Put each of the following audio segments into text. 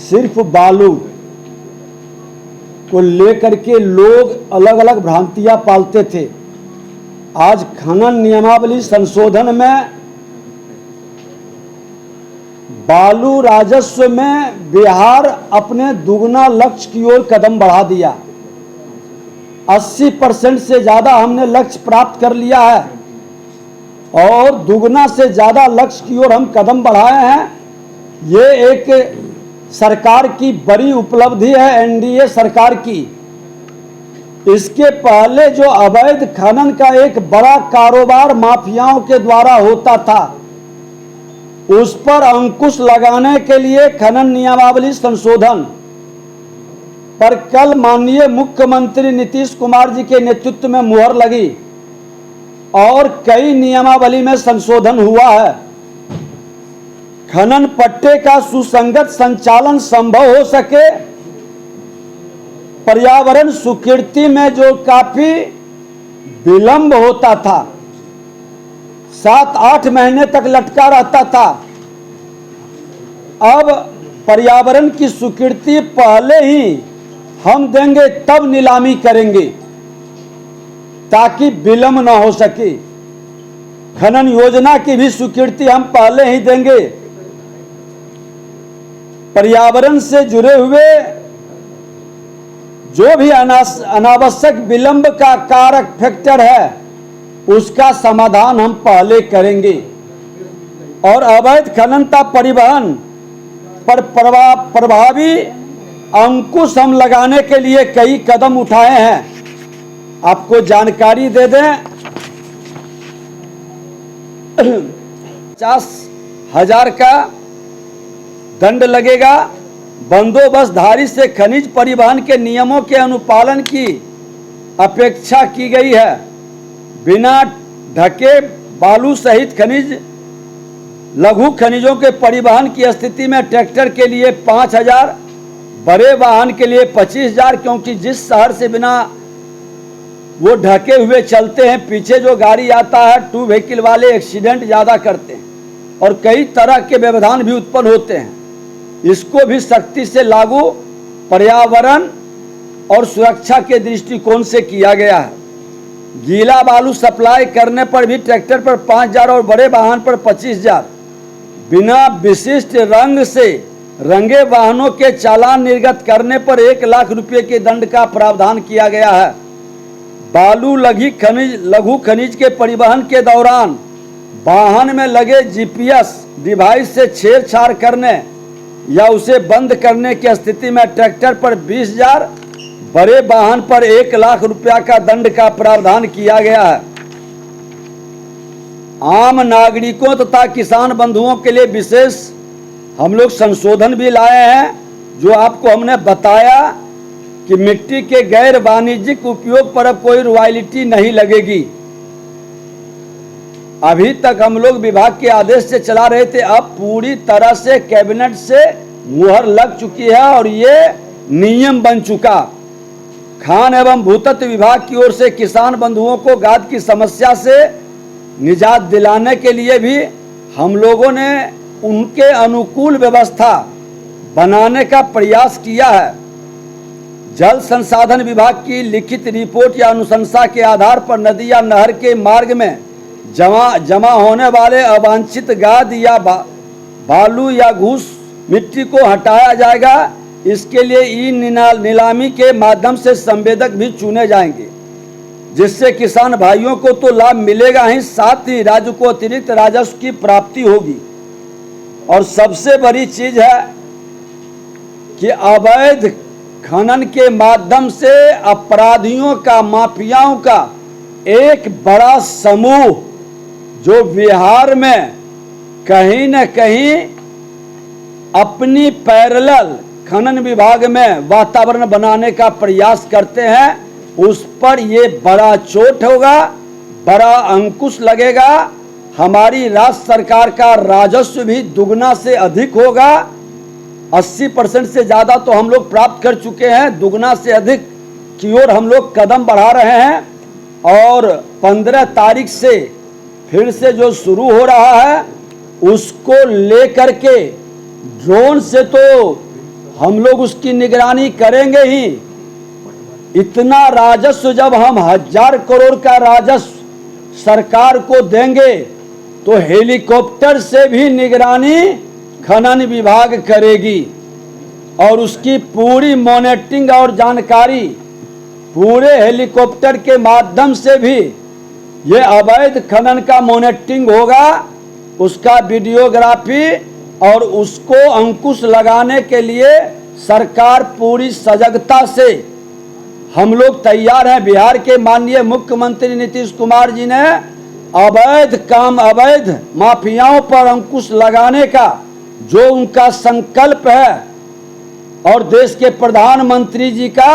सिर्फ बालू को लेकर के लोग अलग अलग भ्रांतियां पालते थे। आज खनन नियमावली संशोधन में बालू राजस्व में बिहार अपने दुगना लक्ष्य की ओर कदम बढ़ा दिया। 80% से ज़्यादा हमने लक्ष्य प्राप्त कर लिया है और दुगना से ज़्यादा लक्ष्य की ओर हम कदम बढ़ाए हैं। ये एक सरकार की बड़ी उपलब्धि है, एनडीए सरकार की। इसके पहले जो अवैध खनन का एक बड़ा कारोबार माफियाओं के द्वारा होता था, उस पर अंकुश लगाने के लिए खनन नियमावली संशोधन पर कल माननीय मुख्यमंत्री नीतीश कुमार जी के नेतृत्व में मुहर लगी और कई नियमावली में संशोधन हुआ है। खनन पट्टे का सुसंगत संचालन संभव हो सके, पर्यावरण स्वीकृति में जो काफी विलंब होता था, 7-8 महीने तक लटका रहता था, अब पर्यावरण की स्वीकृति पहले ही हम देंगे तब नीलामी करेंगे ताकि विलंब न हो सके। खनन योजना की भी स्वीकृति हम पहले ही देंगे। पर्यावरण से जुड़े हुए जो भी अनावश्यक विलंब का कारक फैक्टर है, उसका समाधान हम पहले करेंगे और अवैध खनन का परिवहन पर प्रभावी अंकुश हम लगाने के लिए कई कदम उठाए हैं। आपको जानकारी दे दें, 50,000 का दंड लगेगा। बंदोबस्तधारी से खनिज परिवहन के नियमों के अनुपालन की अपेक्षा की गई है। बिना ढके बालू सहित खनिज लघु खनिजों के परिवहन की स्थिति में ट्रैक्टर के लिए 5,000, बड़े वाहन के लिए 25,000, क्योंकि जिस शहर से बिना वो ढके हुए चलते हैं, पीछे जो गाड़ी आता है, 2 व्हीकल वाले एक्सीडेंट ज़्यादा करते हैं और कई तरह के व्यवधान भी उत्पन्न होते हैं। इसको भी सख्ती से लागू पर्यावरण और सुरक्षा के दृष्टिकोण से किया गया है। गीला बालू सप्लाई करने पर भी ट्रैक्टर पर 5,000 और बड़े वाहन पर 25,000, बिना विशिष्ट रंग से रंगे वाहनों के चालान निर्गत करने पर 1 लाख रुपए के दंड का प्रावधान किया गया है। बालू लघु खनिज के परिवहन के दौरान वाहन में लगे जीपीएस डिवाइस से छेड़छाड़ करने या उसे बंद करने की स्थिति में ट्रैक्टर पर 20,000, बड़े वाहन पर 1 लाख रुपया का दंड का प्रावधान किया गया है। आम नागरिकों तथा किसान बंधुओं के लिए विशेष हम लोग संशोधन भी लाए हैं, जो आपको हमने बताया कि मिट्टी के गैर वाणिज्यिक उपयोग पर अब कोई रॉयल्टी नहीं लगेगी। अभी तक हम लोग विभाग के आदेश से चला रहे थे, अब पूरी तरह से कैबिनेट से मुहर लग चुकी है और ये नियम बन चुका। खान एवं भूतत्व विभाग की ओर से किसान बंधुओं को गाद की समस्या से निजात दिलाने के लिए भी हम लोगों ने उनके अनुकूल व्यवस्था बनाने का प्रयास किया है। जल संसाधन विभाग की लिखित रिपोर्ट या अनुशंसा के आधार पर नदी या नहर के मार्ग में जमा होने वाले अवांछित गाद या बालू या घूस मिट्टी को हटाया जाएगा। इसके लिए ई नीलामी के माध्यम से संवेदक भी चुने जाएंगे, जिससे किसान भाइयों को तो लाभ मिलेगा ही, साथ ही राज्य को अतिरिक्त राजस्व की प्राप्ति होगी। और सबसे बड़ी चीज है कि अवैध खनन के माध्यम से अपराधियों का, माफियाओं का एक बड़ा समूह जो बिहार में कहीं न कहीं अपनी पैरेलल खनन विभाग में वातावरण बनाने का प्रयास करते हैं, उस पर ये बड़ा चोट होगा, बड़ा अंकुश लगेगा। हमारी राज्य सरकार का राजस्व भी दुगना से अधिक होगा। 80% से ज़्यादा तो हम लोग प्राप्त कर चुके हैं, दुगना से अधिक की ओर हम लोग कदम बढ़ा रहे हैं। और 15 तारीख से फिर से जो शुरू हो रहा है, उसको लेकर के ड्रोन से तो हम लोग उसकी निगरानी करेंगे ही। इतना राजस्व जब हम 1000 करोड़ का राजस्व सरकार को देंगे तो हेलीकॉप्टर से भी निगरानी खनन विभाग करेगी और उसकी पूरी मॉनिटरिंग और जानकारी पूरे हेलीकॉप्टर के माध्यम से भी ये अवैध खनन का मॉनिटरिंग होगा, उसका वीडियोग्राफी, और उसको अंकुश लगाने के लिए सरकार पूरी सजगता से हम लोग तैयार हैं। बिहार के माननीय मुख्यमंत्री नीतीश कुमार जी ने अवैध माफियाओं पर अंकुश लगाने का जो उनका संकल्प है और देश के प्रधानमंत्री जी का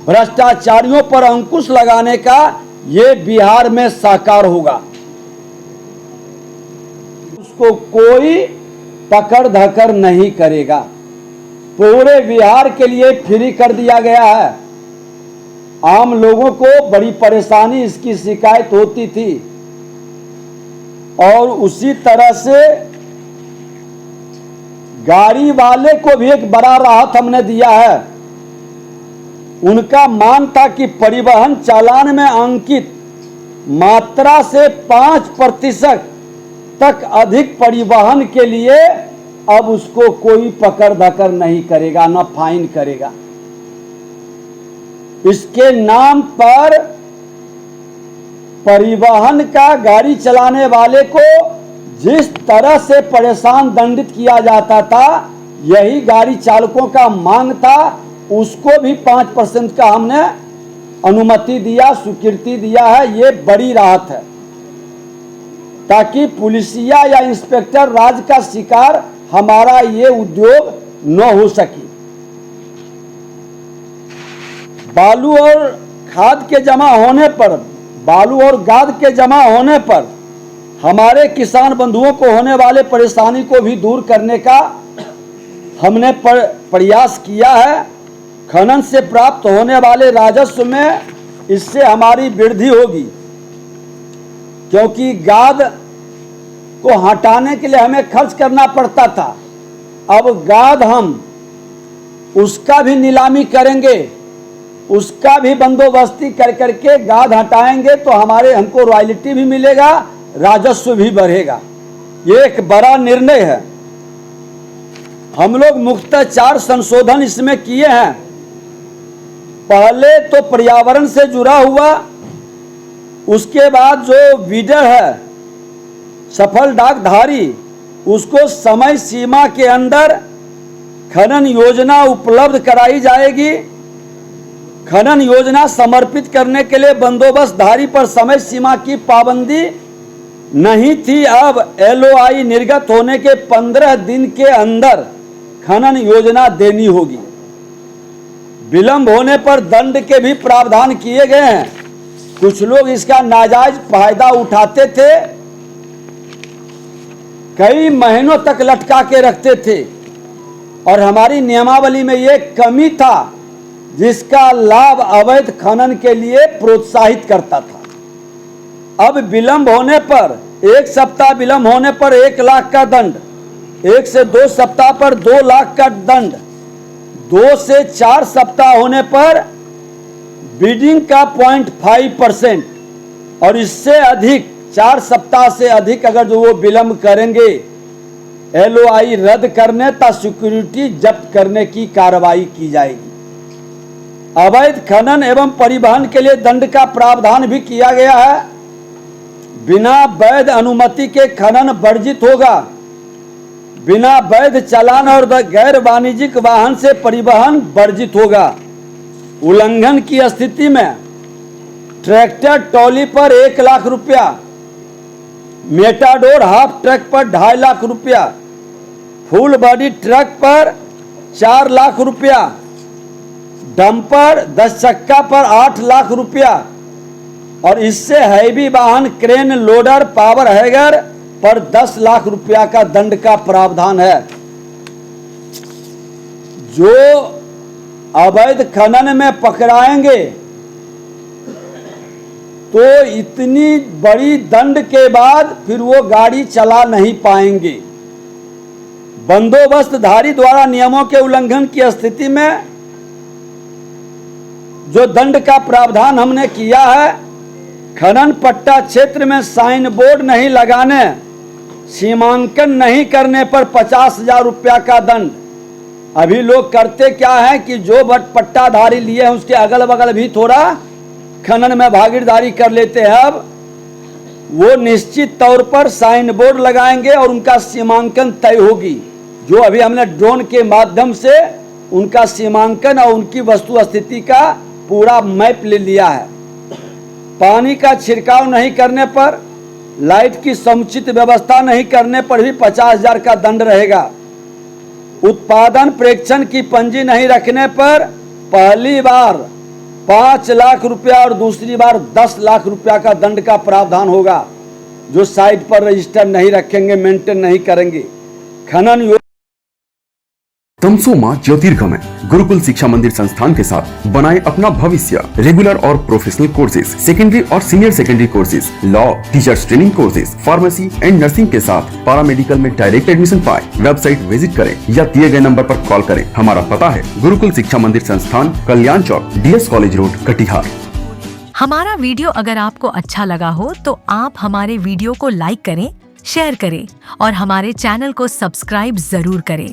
भ्रष्टाचारियों पर अंकुश लगाने का, ये बिहार में साकार होगा। उसको कोई पकड़ धकड़ नहीं करेगा। पूरे बिहार के लिए फ्री कर दिया गया है। आम लोगों को बड़ी परेशानी इसकी शिकायत होती थी और उसी तरह से गाड़ी वाले को भी एक बड़ा राहत हमने दिया है। उनका मान था कि परिवहन चालान में अंकित मात्रा से 5% तक अधिक परिवहन के लिए अब उसको कोई पकड़ धकड़ नहीं करेगा, ना फाइन करेगा। इसके नाम पर परिवहन का गाड़ी चलाने वाले को जिस तरह से परेशान दंडित किया जाता था, यही गाड़ी चालकों का मांग था। उसको भी 5% का हमने अनुमति दिया, स्वीकृति दिया है। ये बड़ी राहत है ताकि पुलिसिया या इंस्पेक्टर राज का शिकार हमारा ये उद्योग न हो सके। बालू और खाद के जमा होने पर, बालू और गाद के जमा होने पर हमारे किसान बंधुओं को होने वाले परेशानी को भी दूर करने का हमने प्रयास किया है। खनन से प्राप्त होने वाले राजस्व में इससे हमारी वृद्धि होगी, क्योंकि गाद को हटाने के लिए हमें खर्च करना पड़ता था। अब गाद हम उसका भी नीलामी करेंगे, उसका भी बंदोबस्ती कर करके गाद हटाएंगे तो हमको रॉयल्टी भी मिलेगा, राजस्व भी बढ़ेगा। ये एक बड़ा निर्णय है। हम लोग मुख्यतः 4 संशोधन इसमें किए हैं। पहले तो पर्यावरण से जुड़ा हुआ, उसके बाद जो वीडर है, सफल डाकधारी, उसको समय सीमा के अंदर खनन योजना उपलब्ध कराई जाएगी। खनन योजना समर्पित करने के लिए बंदोबस्तधारी पर समय सीमा की पाबंदी नहीं थी। अब LOI निर्गत होने के 15 दिन के अंदर खनन योजना देनी होगी। विलंब होने पर दंड के भी प्रावधान किए गए हैं। कुछ लोग इसका नाजायज फायदा उठाते थे, कई महीनों तक लटका के रखते थे और हमारी नियमावली में ये कमी था जिसका लाभ अवैध खनन के लिए प्रोत्साहित करता था। अब विलंब होने पर, 1 सप्ताह विलंब होने पर 1 लाख का दंड, 1 से 2 सप्ताह पर 2 लाख का दंड, 2 से 4 सप्ताह होने पर बिडिंग का 0.5% और इससे अधिक 4 सप्ताह से अधिक अगर जो वो विलंब करेंगे LOI रद्द करने तथा सिक्योरिटी जब्त करने की कार्रवाई की जाएगी। अवैध खनन एवं परिवहन के लिए दंड का प्रावधान भी किया गया है। बिना वैध अनुमति के खनन वर्जित होगा। बिना वैध चालान और गैर वाणिज्यिक वाहन से परिवहन वर्जित होगा। उल्लंघन की स्थिति में ट्रैक्टर ट्रॉली पर 1 लाख रुपया, मेटाडोर हाफ ट्रक पर 2.5 लाख रुपया, फुल बॉडी ट्रक पर 4 लाख रुपया, डंपर 10 चक्का पर 8 लाख रुपया और इससे हैवी वाहन क्रेन लोडर पावर हैगर पर 10 लाख रुपया का दंड का प्रावधान है। जो अवैध खनन में पकड़ाएंगे तो इतनी बड़ी दंड के बाद फिर वो गाड़ी चला नहीं पाएंगे। बंदोबस्तधारी द्वारा नियमों के उल्लंघन की स्थिति में जो दंड का प्रावधान हमने किया है, खनन पट्टा क्षेत्र में साइन बोर्ड नहीं लगाने, सीमांकन नहीं करने पर 50,000 रुपया का दंड। अभी लोग करते क्या है कि जो पट्टाधारी लिए हैं उसके अगल बगल भी थोड़ा खनन में भागीदारी कर लेते हैं। अब वो निश्चित तौर पर साइन बोर्ड लगाएंगे और उनका सीमांकन तय होगी। जो अभी हमने ड्रोन के माध्यम से उनका सीमांकन और उनकी वस्तु स्थिति का पूरा मैप ले लिया है। पानी का छिड़काव नहीं करने पर, लाइट की समुचित व्यवस्था नहीं करने पर भी 50,000 का दंड रहेगा। उत्पादन प्रेक्षण की पंजी नहीं रखने पर पहली बार 5 लाख रुपया और दूसरी बार 10 लाख रुपया का दंड का प्रावधान होगा। जो साइट पर रजिस्टर नहीं रखेंगे, मेंटेन नहीं करेंगे। खनन तमसोमा ज्योतिर्गमय गुरुकुल शिक्षा मंदिर संस्थान के साथ बनाए अपना भविष्य। रेगुलर और प्रोफेशनल कोर्सेज, सेकेंडरी और senior secondary courses, law, teachers training courses, pharmacy and nursing के साथ पैरामेडिकल में डायरेक्ट एडमिशन पाए। वेबसाइट विजिट करें या दिए गए नंबर पर कॉल करें। हमारा पता है गुरुकुल शिक्षा मंदिर संस्थान, कल्याण चौक, DS कॉलेज रोड, कटिहार। हमारा वीडियो अगर आपको अच्छा लगा हो तो आप हमारे वीडियो को लाइक करें, शेयर करें और हमारे चैनल को सब्सक्राइब जरूर करें।